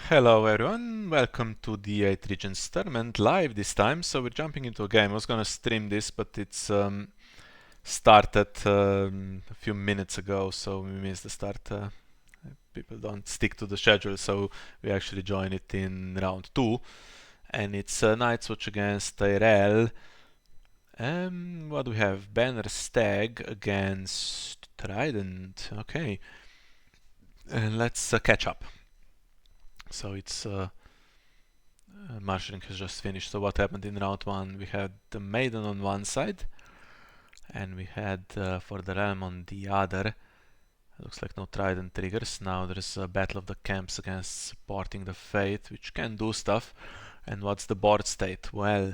Hello everyone, welcome to the 8 Regents tournament live this time. So we're jumping into a game. I was gonna stream this, but it's started a few minutes ago, so we missed the start. People don't stick to the schedule, so we actually join it in round 2. And it's Night's Watch against Tyrell. What do we have? Banner Stag against Trident. Okay. And let's catch up. So it's marshalling has just finished. So what happened in round 1? We had the maiden on one side, and we had for the realm on the other. Looks like no trident triggers. Now there's a battle of the camps against supporting the fate, which can do stuff. And what's the board state? Well,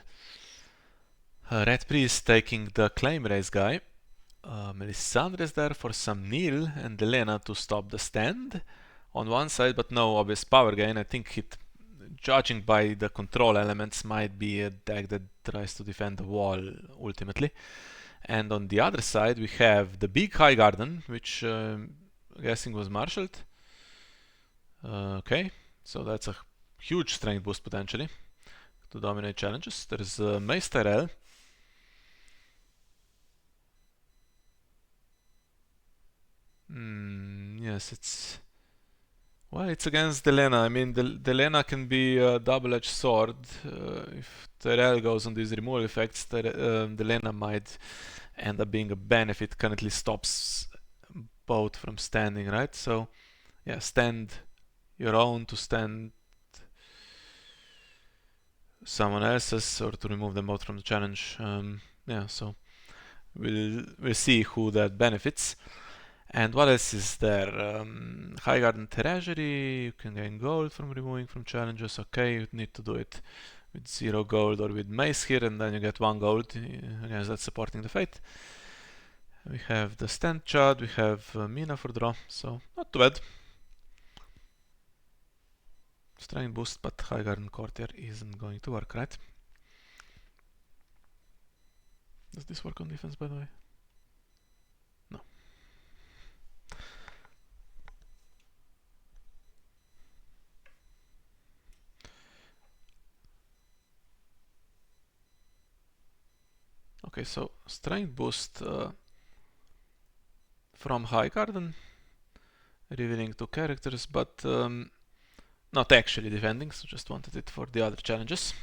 Red Priest taking the claim raise guy. Melisandre is there for some kneel, and Elena to stop the stand on one side, but no obvious power gain. I think it, judging by the control elements, might be a deck that tries to defend the wall ultimately. And on the other side we have the big High Garden, which I'm guessing was marshaled. Okay, so that's a huge strength boost potentially to dominate challenges. There's Mace Tyrell. Yes, it's... Well, it's against Delena. I mean, Delena can be a double-edged sword. If Tyrell goes on these removal effects, Delena might end up being a benefit. Currently stops both from standing, right? So, yeah, stand your own to stand someone else's, or to remove them both from the challenge. Yeah, so we'll see who that benefits. And what else is there? High Garden Treasury, you can gain gold from removing from challenges. Okay, you need to do it with 0 gold or with Mace here, and then you get 1 gold against that supporting the fate. We have the Stand Chad, we have Mina for draw, so not too bad. Strength boost, but High Garden Courtier isn't going to work, right? Does this work on defense, by the way? No. Okay, so strength boost from High Garden, revealing 2 characters, but not actually defending, so just wanted it for the other challenges.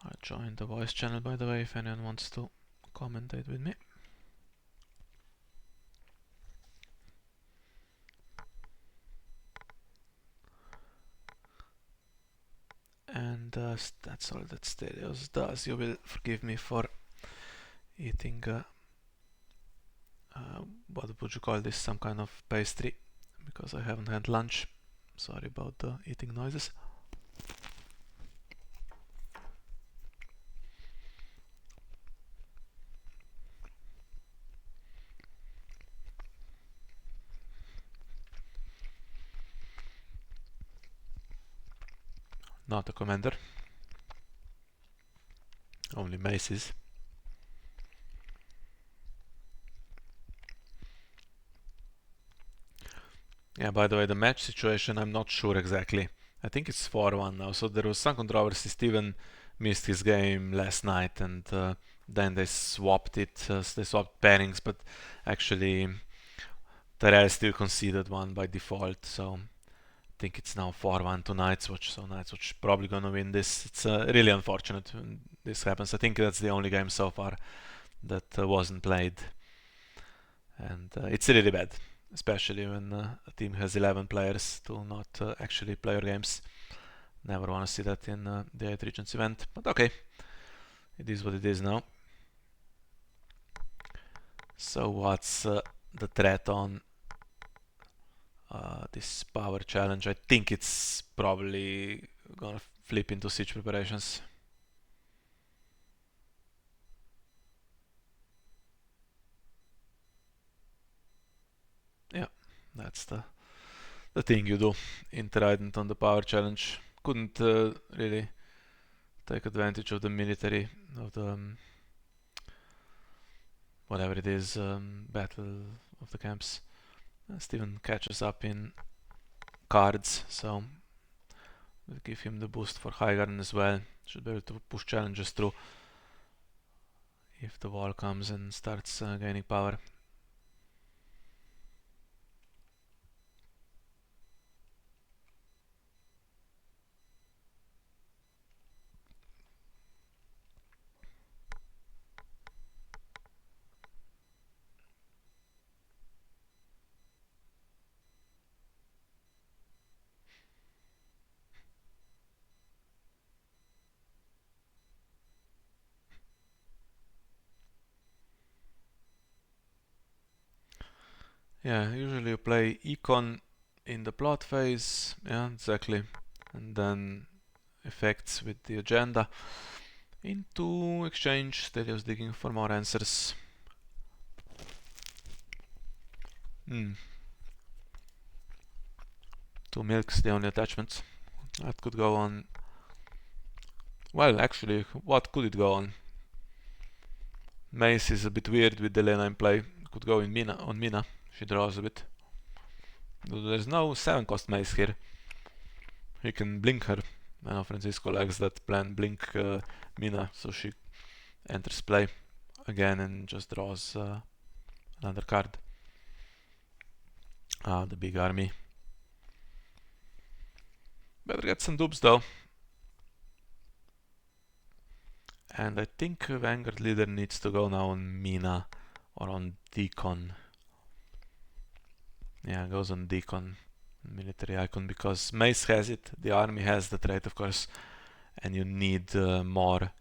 I joined the voice channel, by the way, if anyone wants to commentate with me. And that's all that Stelios does. You will forgive me for eating, what would you call this, some kind of pastry, because I haven't had lunch. Sorry about the eating noises. Not a commander, only maces. Yeah, by the way, the match situation, I'm not sure exactly. I think it's 4-1 now, so there was some controversy. Steven missed his game last night, and then they swapped it. They swapped pairings, but actually Tyrell still conceded one by default, so I think it's now 4-1 to Night's Watch, so Night's Watch probably gonna win this. It's really unfortunate when this happens. I think that's the only game so far that wasn't played, and it's really bad, especially when a team has 11 players to not actually play your games. Never want to see that in the 8 Regents event, but okay, it is what it is now. So what's the threat on this power challenge? I think it's probably gonna flip into siege preparations. Yeah, that's the thing you do in Trident on the power challenge. Couldn't really take advantage of the military, of the whatever it is, battle of the camps. Steven catches up in cards, so we'll give him the boost for Highgarden as well. Should be able to push challenges through if the wall comes and starts gaining power. Yeah, usually you play econ in the plot phase, yeah, exactly, and then effects with the agenda. Into exchange, Stelios digging for more answers. Two milks, the only attachment. That could go on. Well, actually, what could it go on? Mace is a bit weird with Delena in play. Could go in Mina on Mina. She draws a bit. There's no 7-cost Mace here. He can blink her. I know Francisco likes that plan, blink Mina, so she enters play again and just draws another card. Ah, the big army. Better get some dupes though. And I think Vanguard leader needs to go now on Mina or on Deacon. Yeah, goes on Deacon, military icon, because Mace has it, the army has the trait of course, and you need more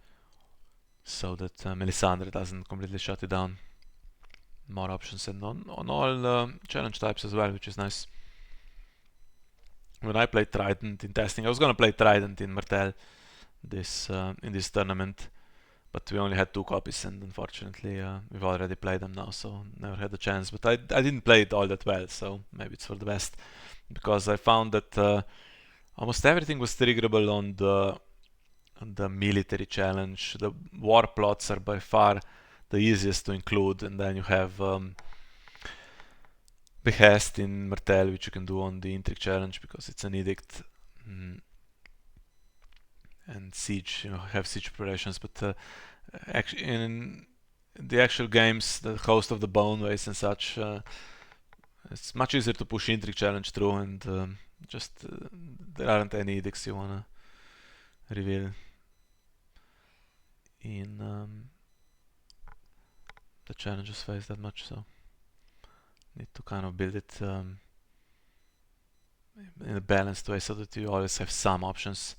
so that Melisandre doesn't completely shut it down. More options and on all challenge types as well, which is nice. When I played Trident in testing, I was gonna play Trident in Martel in this tournament, but we only had 2 copies and unfortunately we've already played them now, so never had a chance. But I didn't play it all that well, so maybe it's for the best, because I found that almost everything was triggerable on the military challenge. The war plots are by far the easiest to include, and then you have Behest in Martel, which you can do on the Intrigue challenge because it's an edict. And siege, have siege preparations, but actually in the actual games, the host of the Boneways and such, it's much easier to push Intrigue challenge through, and just there aren't any edicts you wanna reveal in the challenges phase that much, so need to kind of build it in a balanced way so that you always have some options.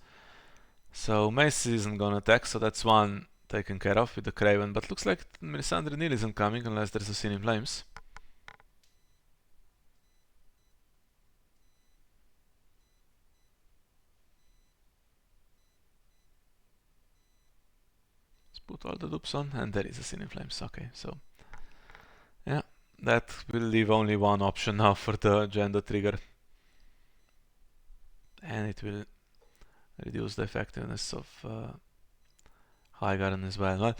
So Mace isn't gonna attack, so that's one taken care of with the Craven, but looks like Melisandre Neil isn't coming unless there's a Scene in Flames. Let's put all the dupes on, and there is a Scene in Flames. Okay, so yeah, that will leave only one option now for the agenda trigger, and it will reduce the effectiveness of Highgarden as well. Well,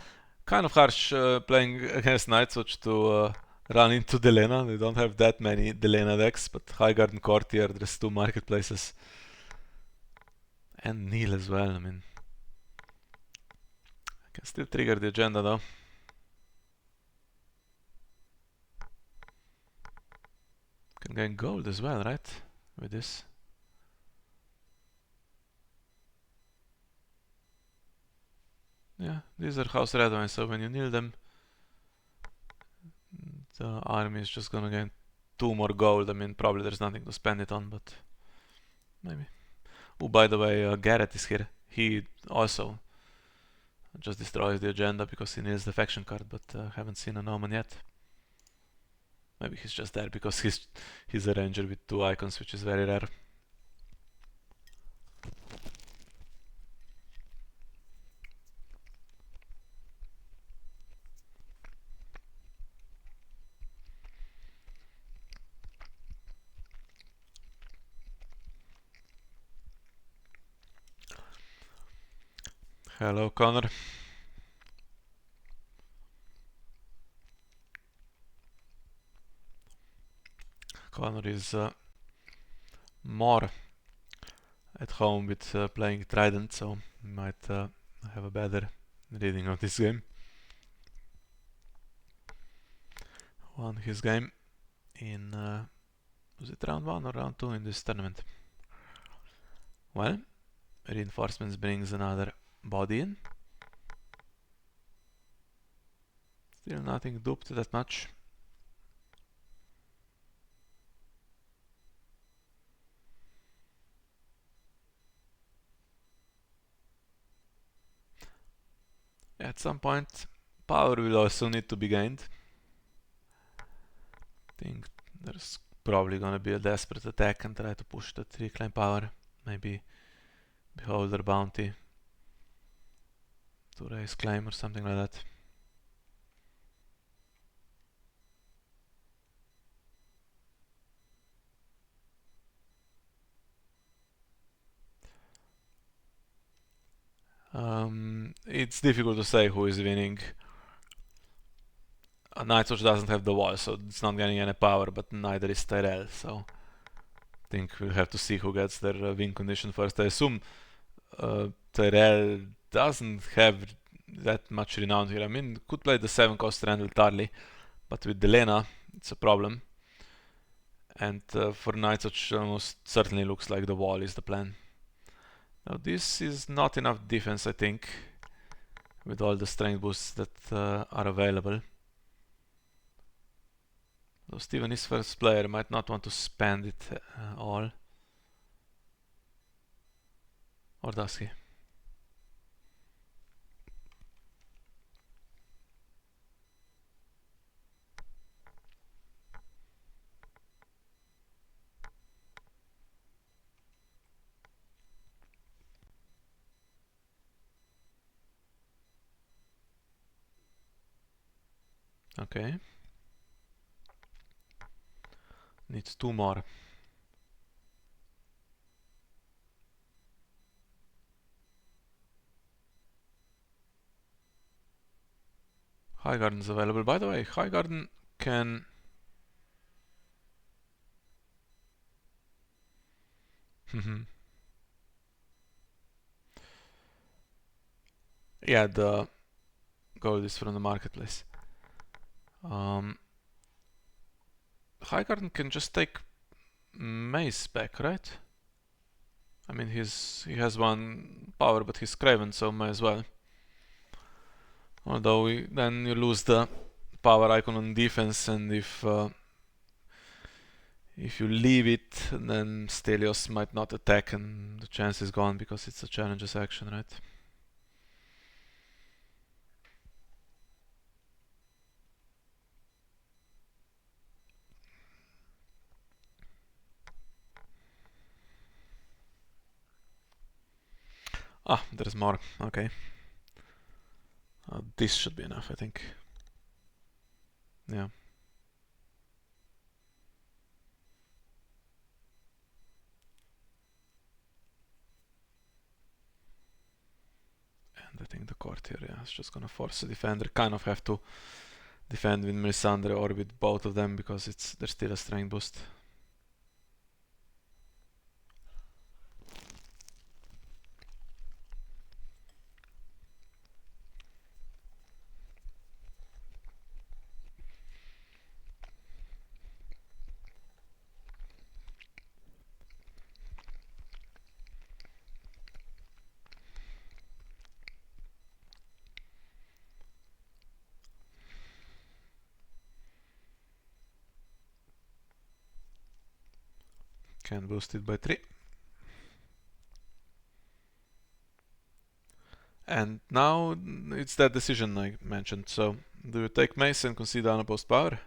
kind of harsh playing against Nightwatch to run into Delena. They don't have that many Delena decks, but Highgarden Courtier, there's 2 marketplaces. And Neil as well, I mean. I can still trigger the agenda though. Can gain gold as well, right? With this. Yeah, these are House Red ones, so when you kneel them, the army is just gonna gain 2 more gold. I mean, probably there's nothing to spend it on, but maybe. Oh, by the way, Garrett is here. He also just destroys the agenda because he needs the faction card, but haven't seen an omen yet. Maybe he's just there because he's a ranger with 2 icons, which is very rare. Hello, Connor. Connor is more at home with playing Trident, so he might have a better reading of this game. Won his game in was it round 1 or round 2 in this tournament? Well, reinforcements brings another body in. Still nothing duped that much. At some point, power will also need to be gained. I think there's probably gonna be a desperate attack and try to push that reclaim power. Maybe Beholder Bounty to raise claim or something like that. It's difficult to say who is winning. Nightwatch doesn't have the wall, so it's not getting any power, but neither is Tyrell, so I think we'll have to see who gets their win condition first. I assume Tyrell doesn't have that much renown here. I mean, could play the 7 cost Randall Tarly, but with Delena, it's a problem. And for Nightwatch, almost certainly looks like the wall is the plan. Now, this is not enough defense, I think, with all the strength boosts that are available. Though Steven is first player, might not want to spend it all. Or does he? Okay. Needs 2 more. Highgarden is available. By the way, Highgarden can... yeah, the gold is from the marketplace. Highgarden can just take Mace back, right? I mean, he has 1 power, but he's Craven, so may as well. Although then you lose the power icon on defense, and if you leave it, then Stelios might not attack, and the chance is gone because it's a challenges action, right? Ah, there's more. Okay. This should be enough, I think. Yeah. And I think the courtier, yeah, is just gonna force the defender. Kind of have to defend with Melisandre or with both of them because there's still a strength boost. Can boost it by 3. And now it's that decision I mentioned. So, do you take Mace and concede unopposed power?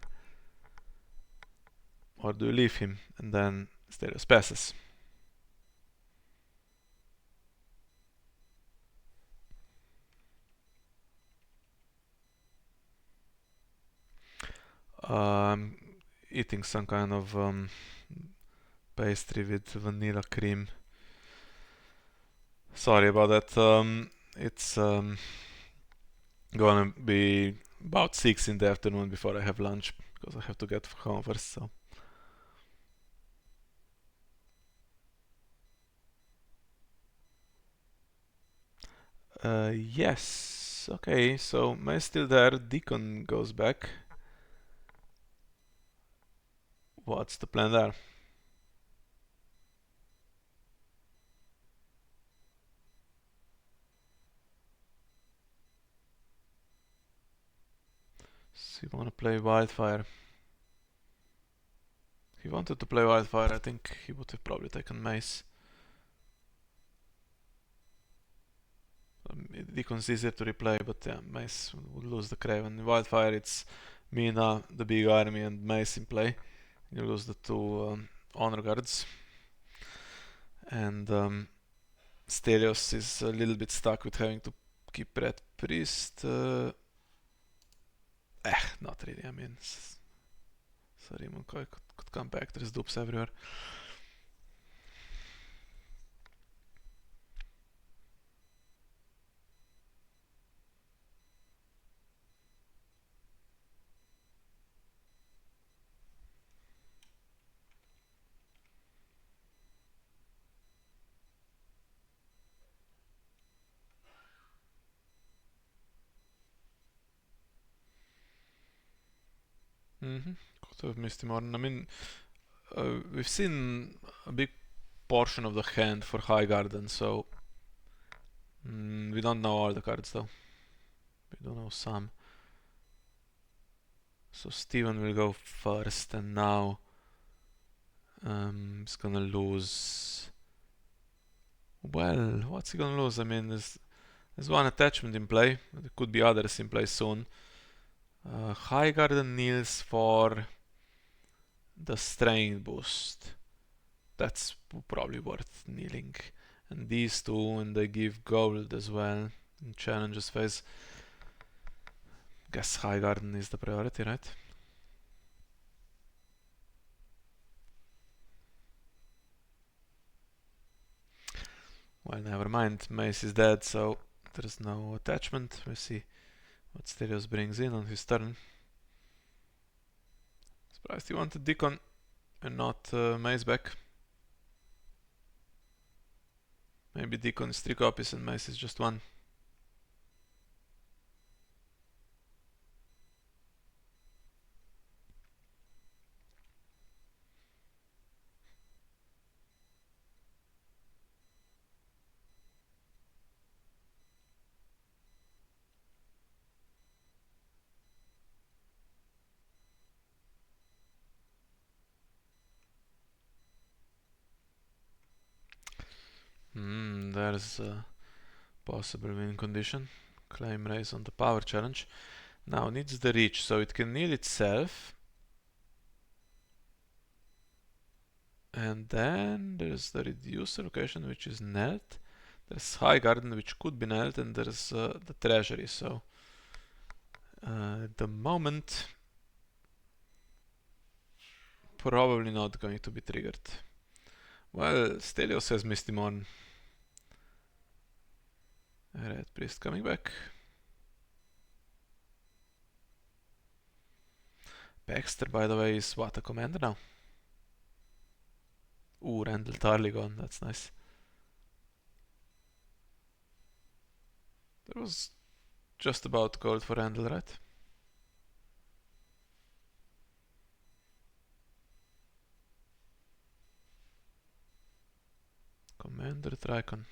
Or do you leave him and then Stelios passes? I'm eating some kind of pastry with vanilla cream. Sorry about that. it's gonna be about 6 in the afternoon before I have lunch because I have to get home first. So yes, okay. So May's still there. Deacon goes back. What's the plan there? So you wanna play Wildfire? If he wanted to play Wildfire, I think he would have probably taken Mace. Deacon's easier to replay, but yeah, Mace would lose the Craven. In Wildfire, it's Mina, the big army, and Mace in play. You lose the two honor guards. And Stelios is a little bit stuck with having to keep Red Priest. Not really. I mean, Sarimon could come back. There's dupes everywhere. Could have missed him on. I mean, we've seen a big portion of the hand for High Garden, so we don't know all the cards though. We don't know some. So Steven will go first, and now he's gonna lose. Well, what's he gonna lose? I mean, there's one attachment in play. There could be others in play soon. High Garden kneels for the Strain boost. That's probably worth kneeling. And these two, and they give gold as well in challenges phase. Guess High Garden is the priority, right? Well, never mind. Mace is dead, so there's no attachment. We'll see what Stelios brings in on his turn. Surprised he wanted Deacon and not Mace back. Maybe Deacon is 3 copies and Mace is just 1. There's a possible win condition. Claim raise on the power challenge. Now needs the reach, so it can kneel itself. And then there's the reducer location, which is knelt. There's High Garden, which could be knelt, and there's the treasury. So at the moment, probably not going to be triggered. Well, Stelios has missed him on. Red Priest coming back. Baxter, by the way, is what, a commander now? Ooh, Randall Tarligon, that's nice. There was just about gold for Randall, right? Commander Tricon.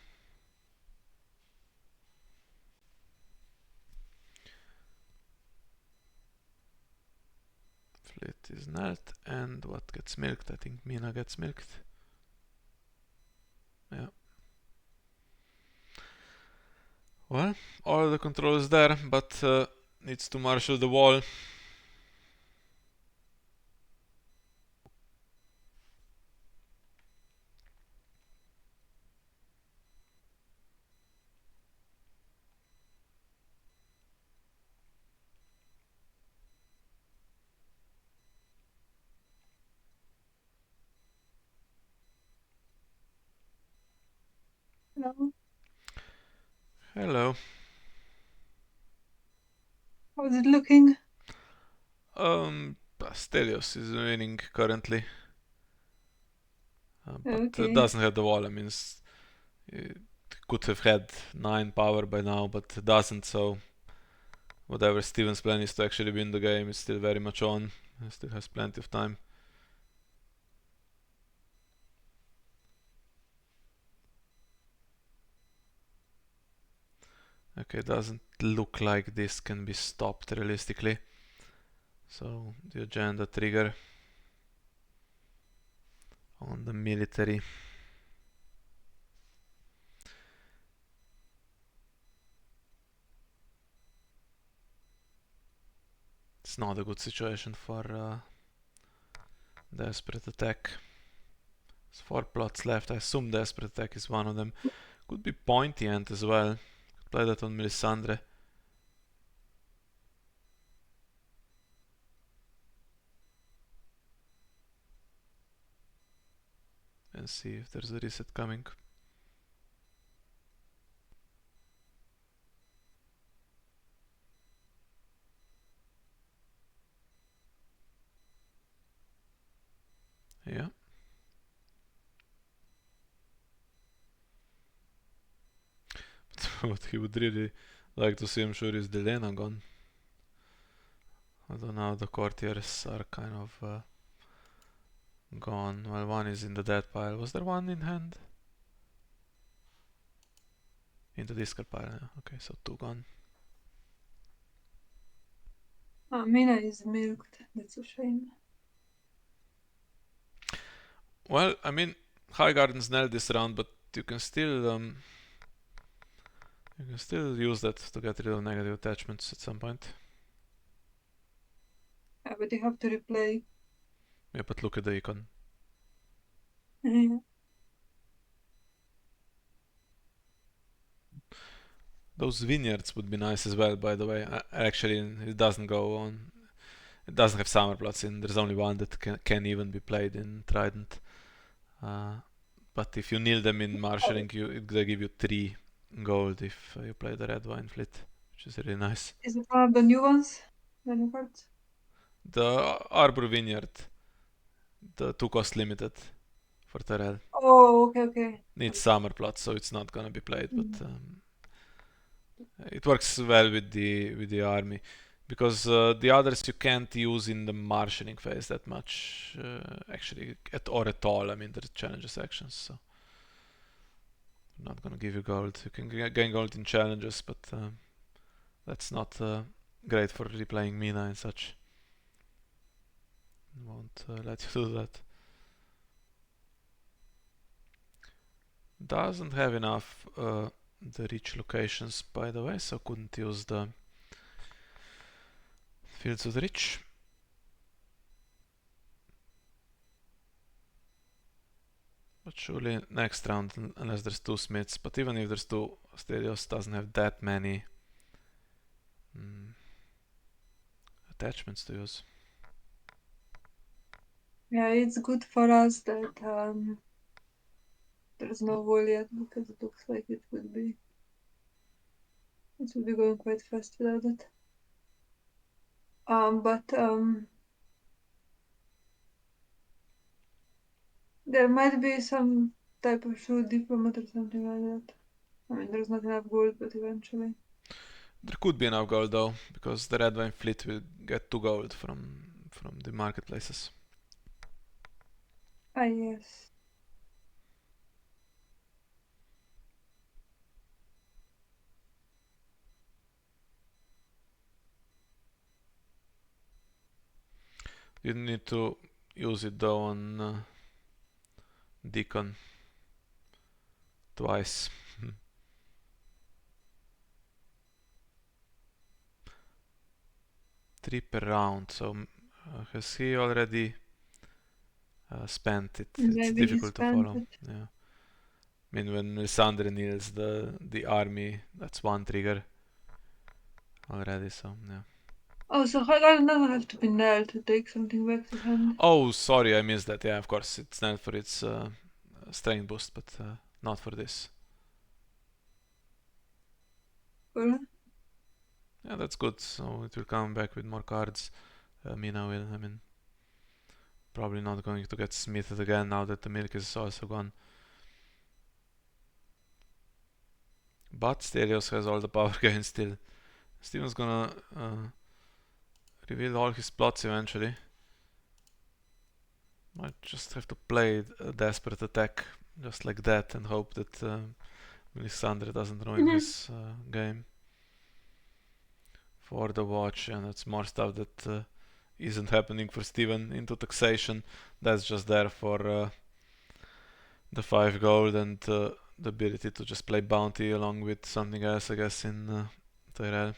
Fleet is knelt, and what gets milked? I think Mina gets milked. Yeah. Well, all the control is there, but needs to marshal the wall. Hello. How's it looking? Stelios is winning currently, but Okay. doesn't have the wall. I mean, it could have had 9 power by now, but it doesn't, so whatever Steven's plan is to actually win the game is still very much on. He still has plenty of time. Okay, doesn't look like this can be stopped realistically. So the agenda trigger on the military. It's not a good situation for desperate attack. There's 4 plots left. I assume desperate attack is one of them. Could be pointy end as well. Could play that on Melisandre. And see if there's a reset coming. Yeah. What he would really like to see, I'm sure, is the Lena gone. Although now the courtiers are kind of gone. Well, one is in the dead pile. Was there one in hand? In the discard pile, yeah. Okay, so 2 gone. Mina is milked. That's a shame. Well, I mean, High Gardens nailed this round, but you can still use that to get rid of negative attachments at some point. Yeah, but you have to replay. Yeah, but look at the icon. Yeah. Those vineyards would be nice as well, by the way. Actually, it doesn't go on. It doesn't have summer plots in. There's only one that can even be played in Trident. But if you kneel them in marshalling, they give you 3 gold if you play the red wine fleet, which is really nice. Is it one of the new ones? The new cards? The Arbor Vineyard, the 2 cost limited for Tyrell, Oh, okay. needs summer plots, so it's not gonna be played. But Mm. it works well with the army, because the others you can't use in the marshalling phase that much, actually, or at all. I mean, the challenges actions, so I'm not gonna give you gold. You can gain gold in challenges, but that's not great for replaying Mina and such. Won't let you do that. Doesn't have enough the rich locations, by the way, so couldn't use the Fields of the Rich. But surely next round, unless there's 2 Smiths. But even if there's 2, Stelios doesn't have that many attachments to use. Yeah, it's good for us that there's no wall yet, because it looks like it would be going quite fast without it. But there might be some type of shoe diplomat or something like that. I mean, there's not enough gold, but eventually. There could be enough gold though, because the red wine fleet will get 2 gold from the marketplaces. Ah, yes. You need to use it though on Deacon twice. 3 per round, so has he already spent it? It's Maybe he difficult to spent follow. it. Yeah. I mean, when Melisandre kneels the army, that's 1 trigger already, so yeah. Oh, so Hagar doesn't have to be nailed to take something back to hand. Oh, sorry, I missed that. Yeah, of course, it's nailed for its strength boost, but not for this. for. Yeah, that's good. So it will come back with more cards. Mina will, I mean, probably not going to get smithed again now that the milk is also gone. But Stelios has all the power gain still. Steven's gonna reveal all his plots eventually. Might just have to play a desperate attack just like that and hope that Melisandre doesn't ruin his game for the watch. And it's more stuff that isn't happening for Steven into taxation. That's just there for the 5 gold and the ability to just play bounty along with something else, I guess, in Tyrell.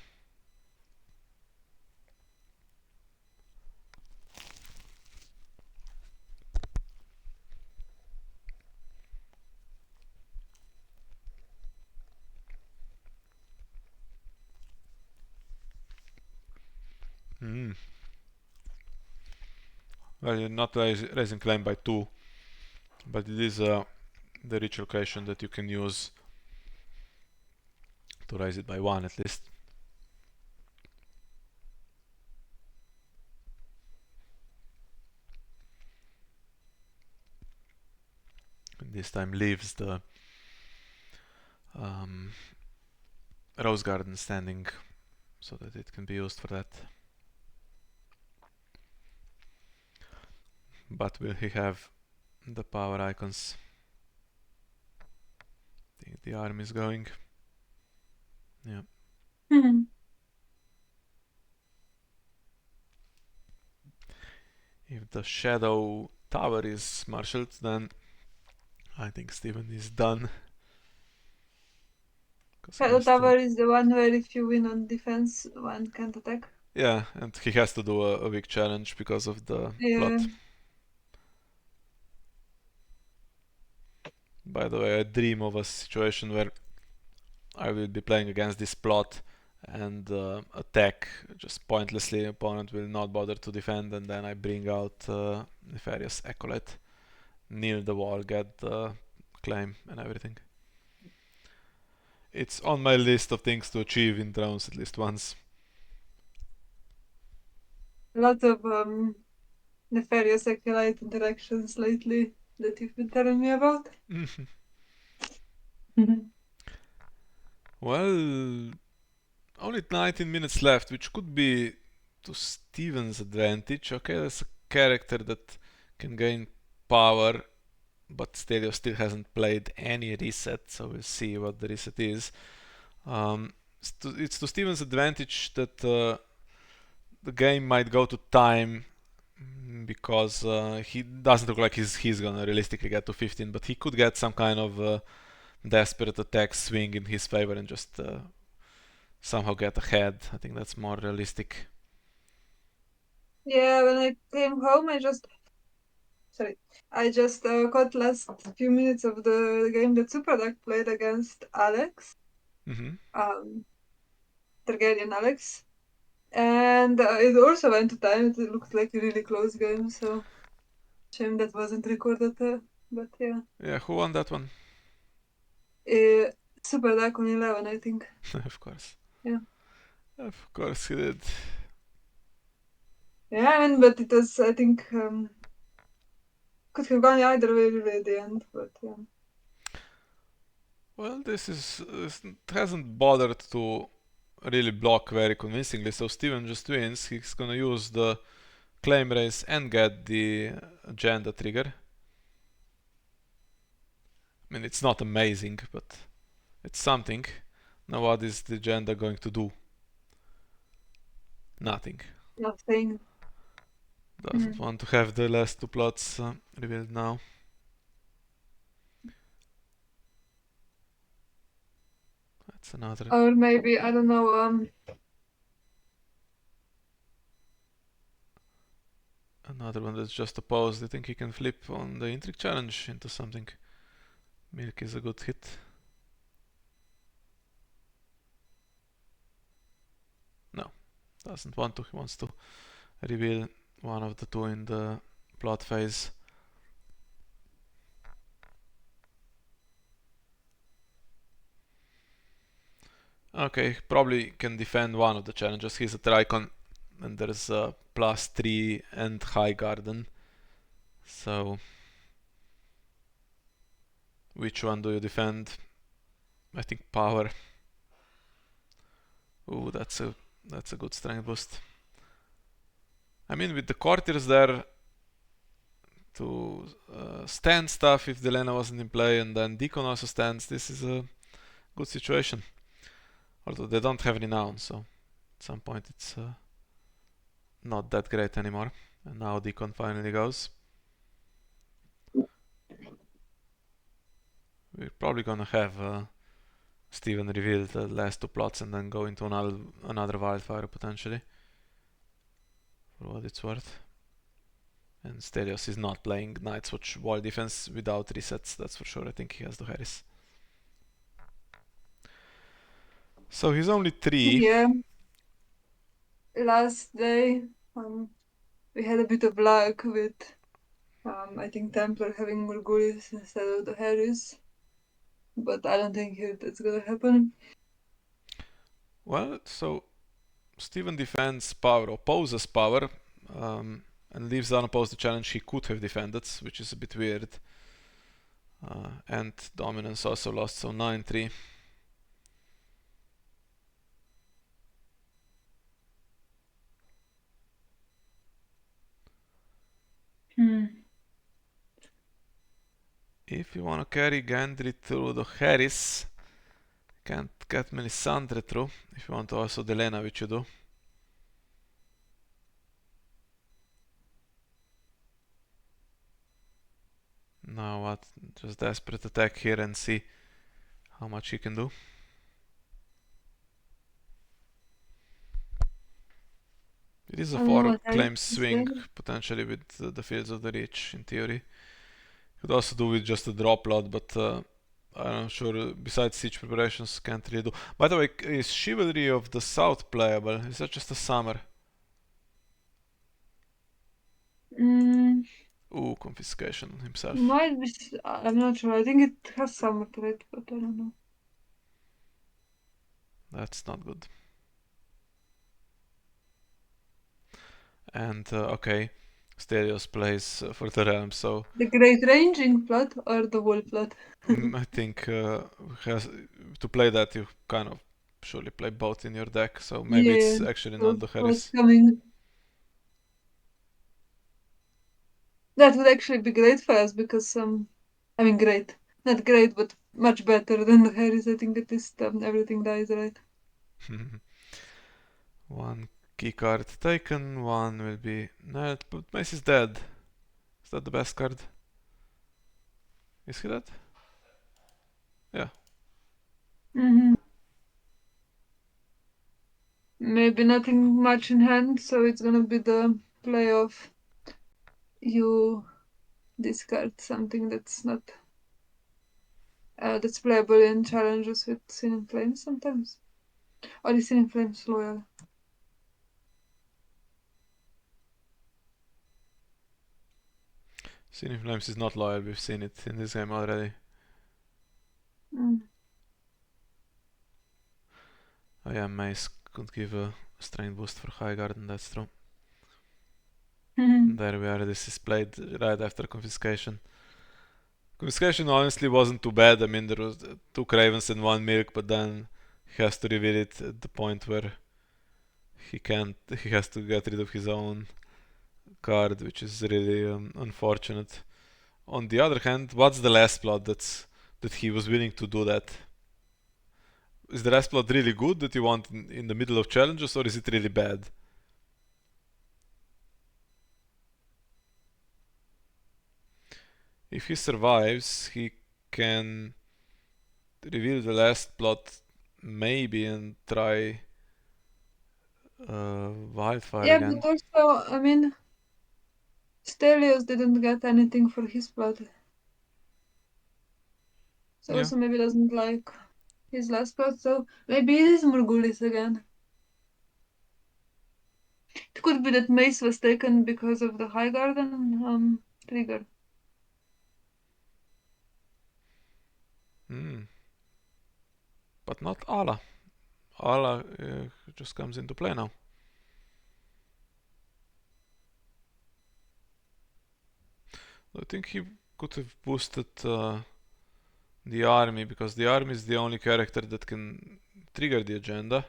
Well, you're not raising claim by 2, but it is the ritual creation that you can use to raise it by 1 at least. And this time leaves the Rose Garden standing so that it can be used for that. But will he have the power icons? The army is going. Yeah. If the Shadow Tower is marshaled, then I think Steven is done. Shadow Tower is the one where if you win on defense, one can't attack. Yeah, and he has to do a big challenge because of the plot. By the way, I dream of a situation where I will be playing against this plot and attack just pointlessly. Opponent will not bother to defend, and then I bring out Nefarious Acolyte, kneel the wall, get the claim and everything. It's on my list of things to achieve in rounds at least once. A lot of Nefarious Acolyte interactions lately that you've been telling me about. Well, only 19 minutes left, which could be to Steven's advantage. Okay, there's a character that can gain power, but Stelios still hasn't played any reset, so we'll see what the reset is. It's to Steven's advantage that the game might go to time because he doesn't look like he's gonna realistically get to 15, but he could get some kind of desperate attack swing in his favor and just somehow get ahead. I think that's more realistic. Yeah, when I came home, I just caught last few minutes of the game that Superduck played against Alex. Targaryen Alex. And it also went to time. It looked like a really close game, so shame that wasn't recorded, but yeah. Yeah, who won that one? Superduck on 11, I think. Of course. Yeah. Of course he did. Yeah, I mean, but it was, I think, could have gone either way really at the end, but yeah. Well, this hasn't bothered to really block very convincingly, so Steven just wins. He's gonna use the claim race and get the agenda trigger. I mean, it's not amazing, but it's something. Now what is the agenda going to do? Nothing. Nothing. Doesn't want to have the last 2 plots revealed now. That's another. Or maybe, I don't know, Another one that's just opposed. I think he can flip on the intrigue challenge into something. Milk is a good hit. No, doesn't want to. He wants to reveal one of the 2 in the plot phase. Okay, probably can defend one of the challenges. He's a Tricon, and there's a +3 and High Garden. So, which one do you defend? I think Power. Ooh, that's a good strength boost. I mean, with the courtiers there to stand stuff if Delena wasn't in play, and then Deacon also stands, this is a good situation. Although they don't have renown, so at some point it's not that great anymore. And now Deacon finally goes. We're probably gonna have Steven reveal the last two plots and then go into another wildfire potentially, for what it's worth. And Stelios is not playing Night's Watch wall defense without resets, that's for sure. I think he has the Harris. So he's only 3. Yeah. Last day, we had a bit of luck with, I think Templar having Morgulis instead of the Harris. But I don't think that's gonna happen. Well, so Steven defends power, opposes power, and leaves unopposed the challenge he could have defended, which is a bit weird. And dominance also lost, so 9-3. If you wanna carry Gendry through the Harris, can't get Melisandre through. If you want to also Delena, which you do. Now what? Just desperate attack here and see how much he can do. It is a I don't know 4 what I claim swing, potentially with the Fields of the Reach, in theory. Could also do with just a drop lot, but I'm not sure. Besides siege preparations, can't really do. By the way, is Chivalry of the South playable? Is that just a summer? Mm, Ooh, confiscation himself. might be. I'm not sure. I think it has some threat, but I don't know. That's not good. And okay, Stelios plays for the realm, so The Great Ranging plot or the Wall plot? I think has to play that you kind of surely play both in your deck. So maybe Yeah. it's actually So not the what's Harris. coming? That would actually be great for us because I mean great, not great, but much better than the Harris. I think at least everything dies right. One key card taken, one will be net, but Mace is dead. Is that the best card? Is he dead? Yeah. Mm-hmm. Maybe nothing much in hand, so it's gonna be the play of you discard something that's not that's playable in challenges with Sin and Flames sometimes. Or is Sin and Flames loyal? Sin Flames is not loyal, we've seen it in this game already. Mm. Oh yeah, Mace could give a strength boost for High Garden, that's true. And there we are, this is played right after confiscation. Confiscation honestly wasn't too bad. I mean, there was 2 Cravens and 1 Milk, but then he has to reveal it at the point where he has to get rid of his own card, which is really unfortunate. On the other hand, what's the last plot that he was willing to do that? Is the last plot really good that you want in the middle of challenges, or is it really bad? If he survives, he can reveal the last plot maybe and try Wildfire Yeah, again. but also, I mean, Stelios didn't get anything for his plot. So Yeah. also maybe doesn't like his last plot, so maybe it is Morgulis again. It could be that Mace was taken because of the High Garden trigger. But not Ala. Ala just comes into play now. I think he could have boosted the army, because the army is the only character that can trigger the agenda.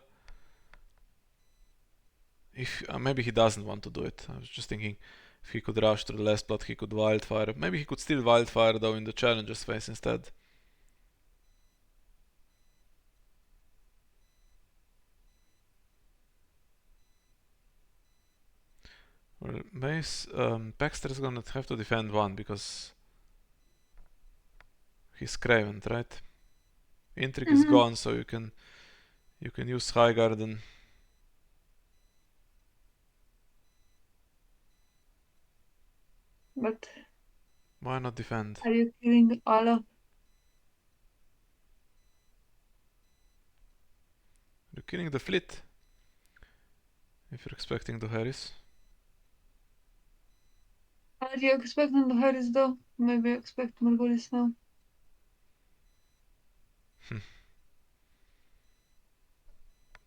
If maybe he doesn't want to do it. I was just thinking if he could rush to the last plot, he could wildfire. Maybe he could still wildfire though in the challenges phase instead. Well, Baxter is gonna have to defend one because he's Craven, right? Intrigue is gone, so you can use High Garden. But why not defend? Are you killing Ala? You're killing the fleet. If you're expecting the Harris. Are you expecting the Harris though? Maybe expect Margulis now. I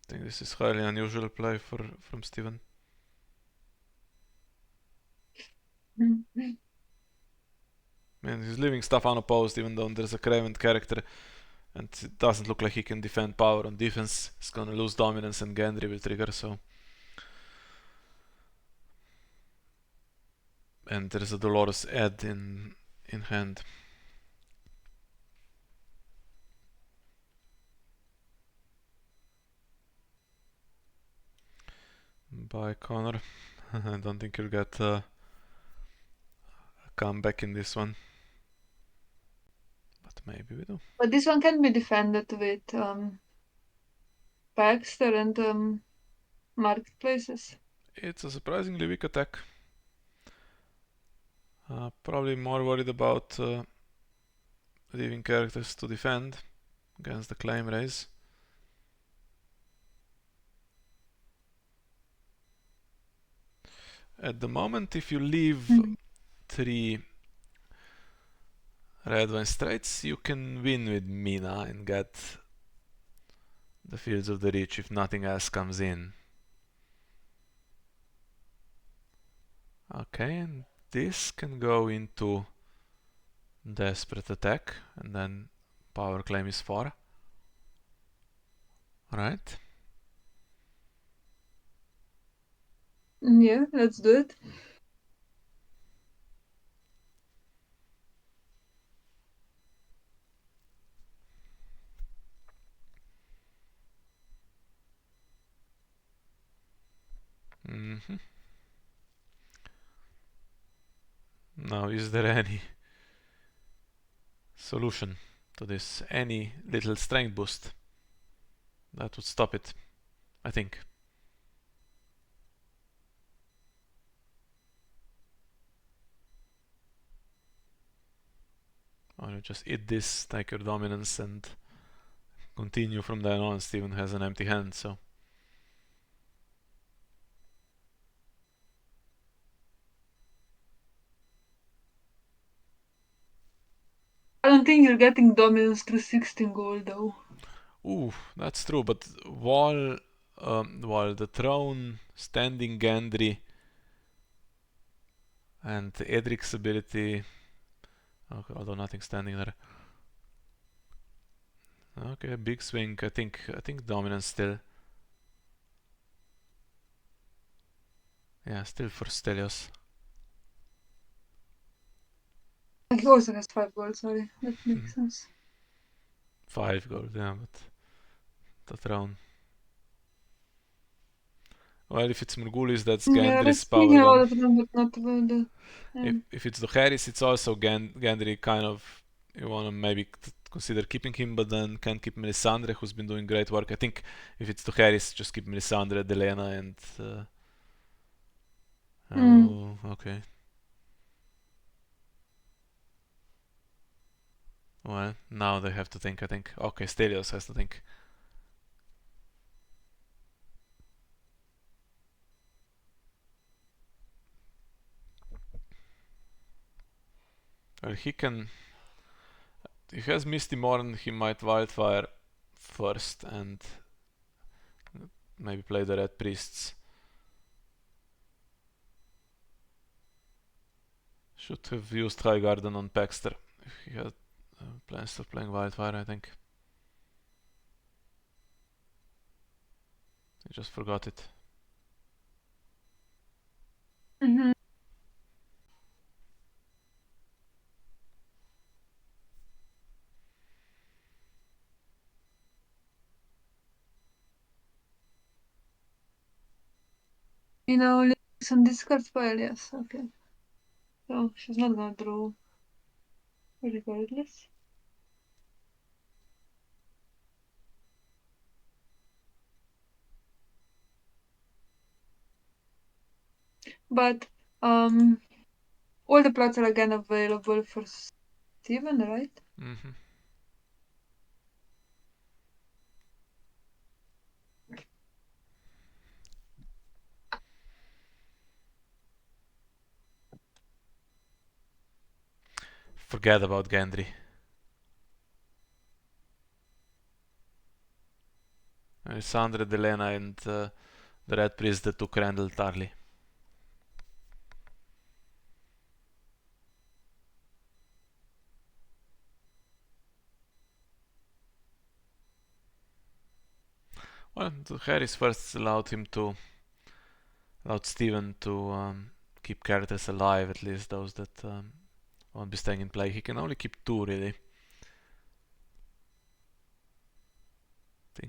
think this is highly unusual play from Steven. Man, he's leaving stuff unopposed even though there's a Craven character and it doesn't look like he can defend power on defense. He's gonna lose dominance and Gendry will trigger, so. And there's a Dolores Ed in hand. Bye, Connor. I don't think you'll get a comeback in this one. But maybe we do. But this one can be defended with Baxter and marketplaces. It's a surprisingly weak attack. Probably more worried about leaving characters to defend against the claim raise. At the moment, if you leave 3 red wine straits, you can win with Mina and get the Fields of the Reach if nothing else comes in. Okay, and this can go into desperate attack, and then power claim is 4. Right? Yeah, let's do it. Now, is there any solution to this? Any little strength boost that would stop it? I think. Or you just eat this, take your dominance, and continue from then on. Steven has an empty hand, so. I don't think you're getting dominance through 16 gold though. Ooh, that's true, but while the throne, standing Gendry, and Edric's ability, okay, although nothing standing there. Okay, big swing. I think dominance still. Yeah, still for Stelios. He also has 5 gold, sorry. That makes sense. 5 gold, yeah, but the throne. Well, if it's Morgulis, that's Yeah, Gendry's let's power speaking one. about the throne, but not about the... If it's the Harris, it's also Gendry kind of. You wanna maybe consider keeping him, but then can't keep Melisandre, who's been doing great work. I think if it's the Harris, just keep Melisandre, Delena, and. Oh, okay. Well, now they have to think, I think. Okay, Stelios has to think. Well, he can. If he has Misty Morn, he might Wildfire first and maybe play the red priests. Should have used High Garden on Paxter if he had plans of playing Wildfire, I think. He just forgot it. Mm-hmm. You know, some discard pile, yes, okay. So she's not gonna draw regardless. But all the plots are again available for Steven, right? Mm-hmm. Forget about Gendry. Sandra, Delena, and the Red Priest that took Randall Tarly. Well, Harris first allowed Steven to keep characters alive, at least those that won't be staying in play. He can only keep 2, really.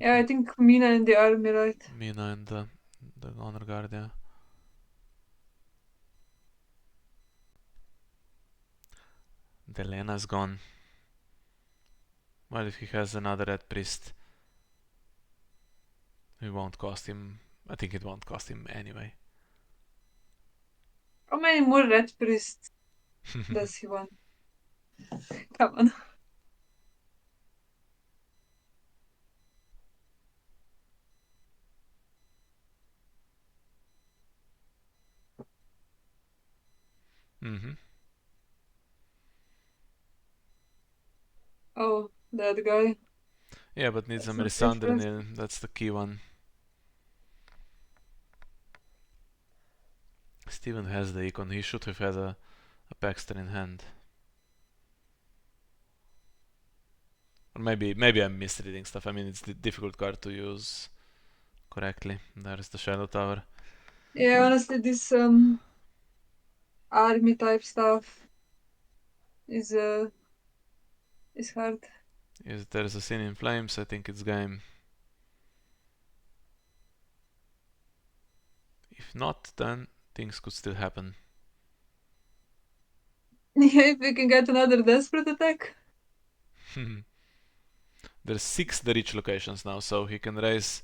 Yeah, I think Mina in the army, right? Mina and the Honor Guard, yeah. Delena's gone. Well, if he has another Red Priest, it won't cost him. I think it won't cost him anyway. How many more red priests does he want? Come on. Mm-hmm. Oh, that guy. Yeah, but needs a That's not Melisandre different. Nil. That's the key one. Steven has the icon. He should have had a Paxton in hand. Or maybe I'm misreading stuff. I mean, it's the difficult card to use correctly. There's the Shadow Tower. Yeah, honestly, this army type stuff is hard. If there's a Sin in Flames, I think it's game. If not, then things could still happen. Yeah, if we can get another desperate attack. There's 6 the rich locations now, so he can raise.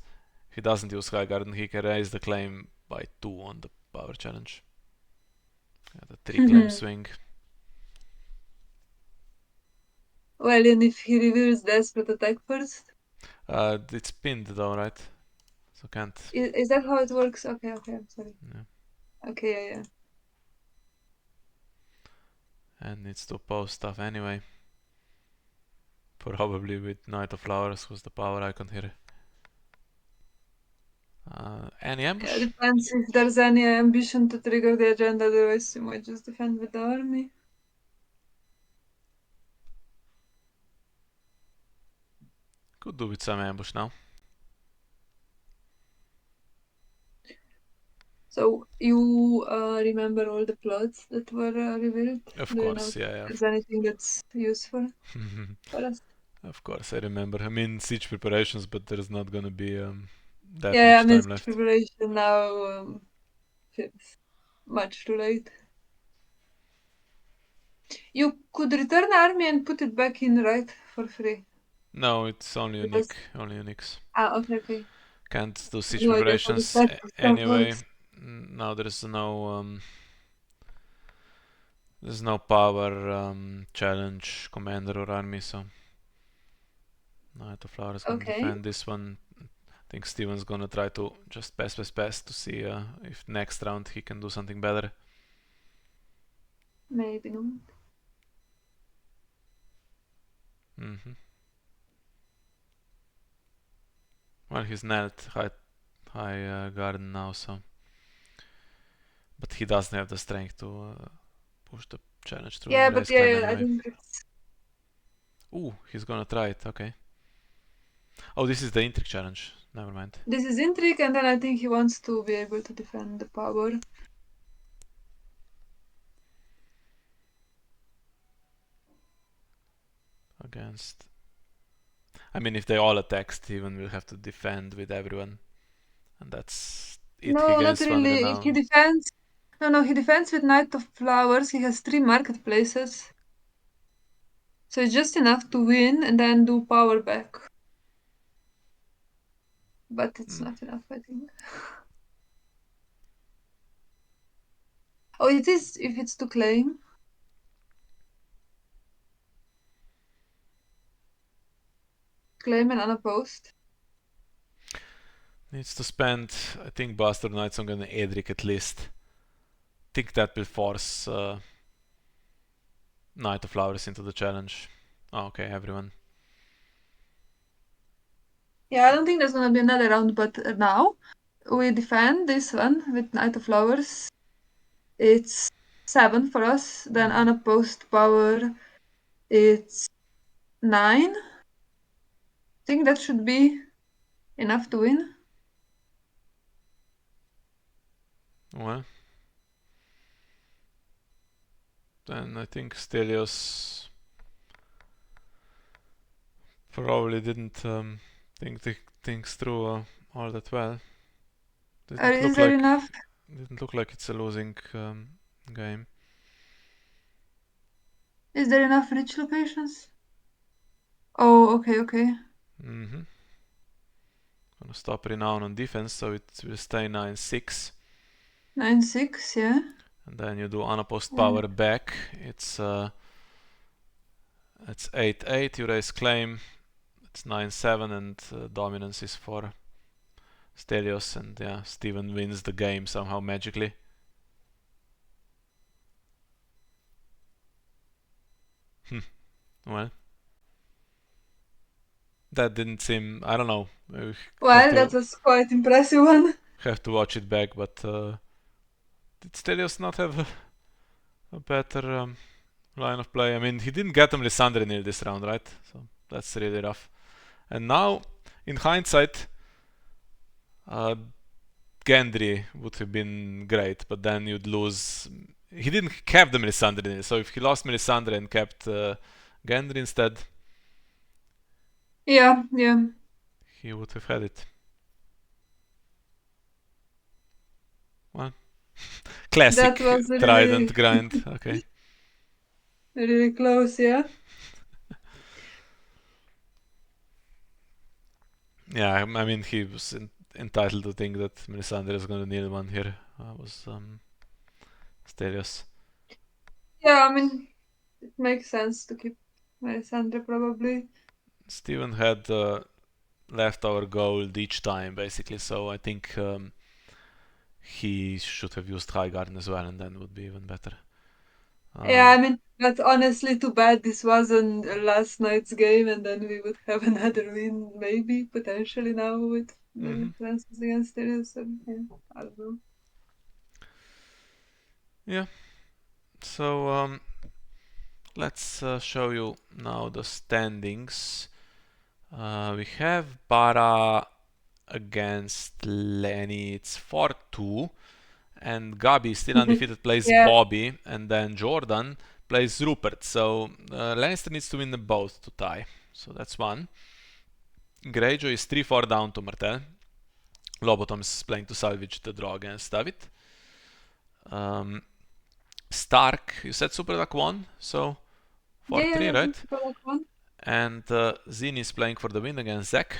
He doesn't use High Garden. He can raise the claim by 2 on the power challenge. The 3 claim swing. Well, and if he reveals desperate attack first? It's pinned though, right? So can't. Is that how it works? Okay, I'm sorry. Yeah. Okay, yeah. And needs to oppose stuff anyway. Probably with Knight of Flowers, who's the power icon here. Any ambush? Yeah, depends if there's any ambition to trigger the agenda, otherwise you might just defend with the army. Could do with some ambush now. So you remember all the plots that were revealed? Of Do you know course, if yeah. there's anything that's useful for us? Of course, I remember. I mean, siege preparations, but there's not gonna be that Yeah, I much mean, time left. preparation now feels much too late. You could return army and put it back in, right? For free. No, it's only Because... unique. Only uniques. Okay. Can't do siege No idea how the preparations set of stuff anyway. works. Now there's no power challenge commander or army, so Knight of Flowers gonna Okay. defend this one. I think Steven's gonna try to just pass to see if next round he can do something better. Maybe not. Mm-hmm. Well, he's knelt high garden now, so. But he doesn't have the strength to push the challenge through and raise claim I anyway. think it's... Ooh, he's gonna try it, okay. Oh, this is the intrigue challenge. Never mind. This is intrigue, and then I think he wants to be able to defend the power. Against... I mean, if they all attack, Steven will have to defend with everyone. And that's it. No, He not gains one really. He renown. defends... No, he defends with Knight of Flowers. He has 3 marketplaces. So it's just enough to win and then do power back. But it's not enough, I think. Oh, it is if it's to claim. Claim and unopposed. Needs to spend, I think, Bastard Knights on an Edric at least. Think that will force Knight of Flowers into the challenge. Oh, okay, everyone. Yeah, I don't think there's gonna be another round, but now we defend this one with Knight of Flowers. It's 7 for us. Then unopposed power, it's 9. I think that should be enough to win. Well, then I think Stelios probably didn't think things through all that well. Is there enough? Didn't look like it's a losing game. Is there enough rich locations? Oh, okay. Gonna stop renown on defense, so it will stay 9-6. 9-6, yeah. And then you do unopposed power back. It's 8-8. You raise claim. It's 9-7, and dominance is for Stelios, and yeah, Steven wins the game somehow magically. Well, that didn't seem... I don't know. Well, that was quite impressive one. Have to watch it back, but did Stelios not have a better line of play? I mean, he didn't get him Lysandre near this round, right? So that's really rough. And now, in hindsight, Gendry would have been great, but then you'd lose... He didn't have the Melisandre, so if he lost Melisandre and kept Gendry instead, Yeah. he would have had it. Well, classic Trident grind. Okay. Really close, yeah. Yeah, I mean, he was entitled to think that Melisandre is gonna kneel one here. Was Stelios. Yeah, I mean, it makes sense to keep Melisandre probably. Steven had leftover gold each time, basically, so I think he should have used High Garden as well, and then would be even better. Yeah, I mean, that's honestly too bad this wasn't last night's game, and then we would have another win, maybe, potentially now with Francis against Stelios. Yeah, I don't know. Yeah. So let's show you now the standings. We have Bara against Lenny. It's 4-2. And Gabi, still undefeated, plays Bobby. And then Jordan plays Rupert. So Lannister needs to win them both to tie. So that's one. Greyjoy is 3-4 down to Martell. Lobotom is playing to salvage the draw against David. Stark, you said Super Duck 1, so 4-3, right? Super Duck 1. And Zin is playing for the win against Zach.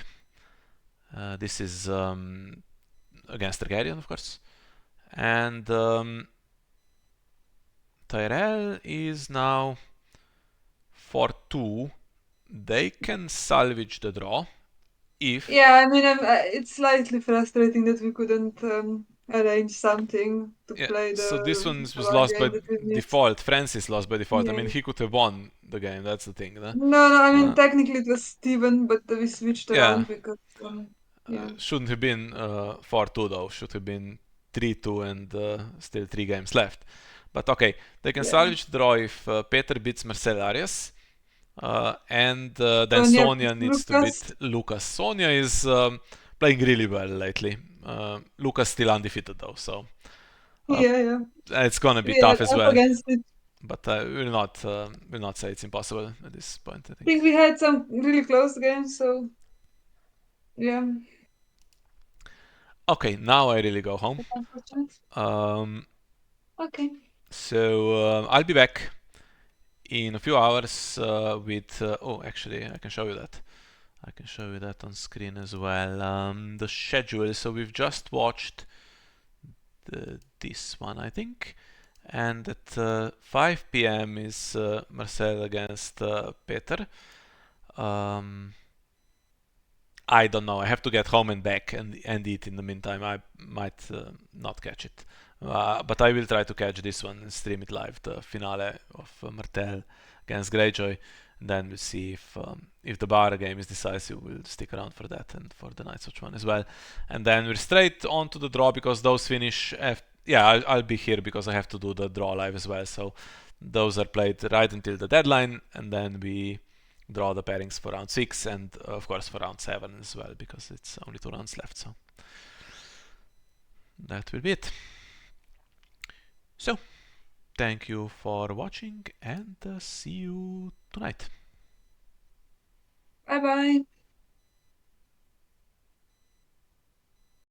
This is against Targaryen, of course. And Tyrell is now 4-2. They can salvage the draw if... Yeah, I mean, it's slightly frustrating that we couldn't arrange something to play the... So this one was lost by default. Francis lost by default. Yeah. I mean, he could have won the game, that's the thing. No, I mean, technically it was Steven, but we switched around because... Shouldn't have been 4-2 though. Should have been 3-2 and still 3 games left. But okay, they can salvage the draw if Peter beats Mercellarius. And then Sonia Sonia needs to Lucas. beat Lucas. Sonia is playing really well lately. Lucas still undefeated though, so Yeah. it's gonna be We are tough as up well. against it. But will not say it's impossible at this point. I I think. think we had some really close games, so yeah. Okay, now I really go home. That's unfortunate. Okay. So I'll be back in a few hours with. Oh, actually, I can show you that. I can show you that on screen as well. The schedule. So we've just watched this one, I think. And at 5 p.m. is Marcel against Peter. I don't know. I have to get home and back and eat in the meantime. I might not catch it. But I will try to catch this one and stream it live, the finale of Martel against Greyjoy. And then we'll see if the bar game is decisive. We'll stick around for that and for the Night's Watch one as well. And then we're straight on to the draw because those finish. I'll be here because I have to do the draw live as well. So those are played right until the deadline, and then we draw the pairings for round 6 and of course for round 7 as well because it's only 2 rounds left. So that will be it. So thank you for watching and see you tonight. Bye bye.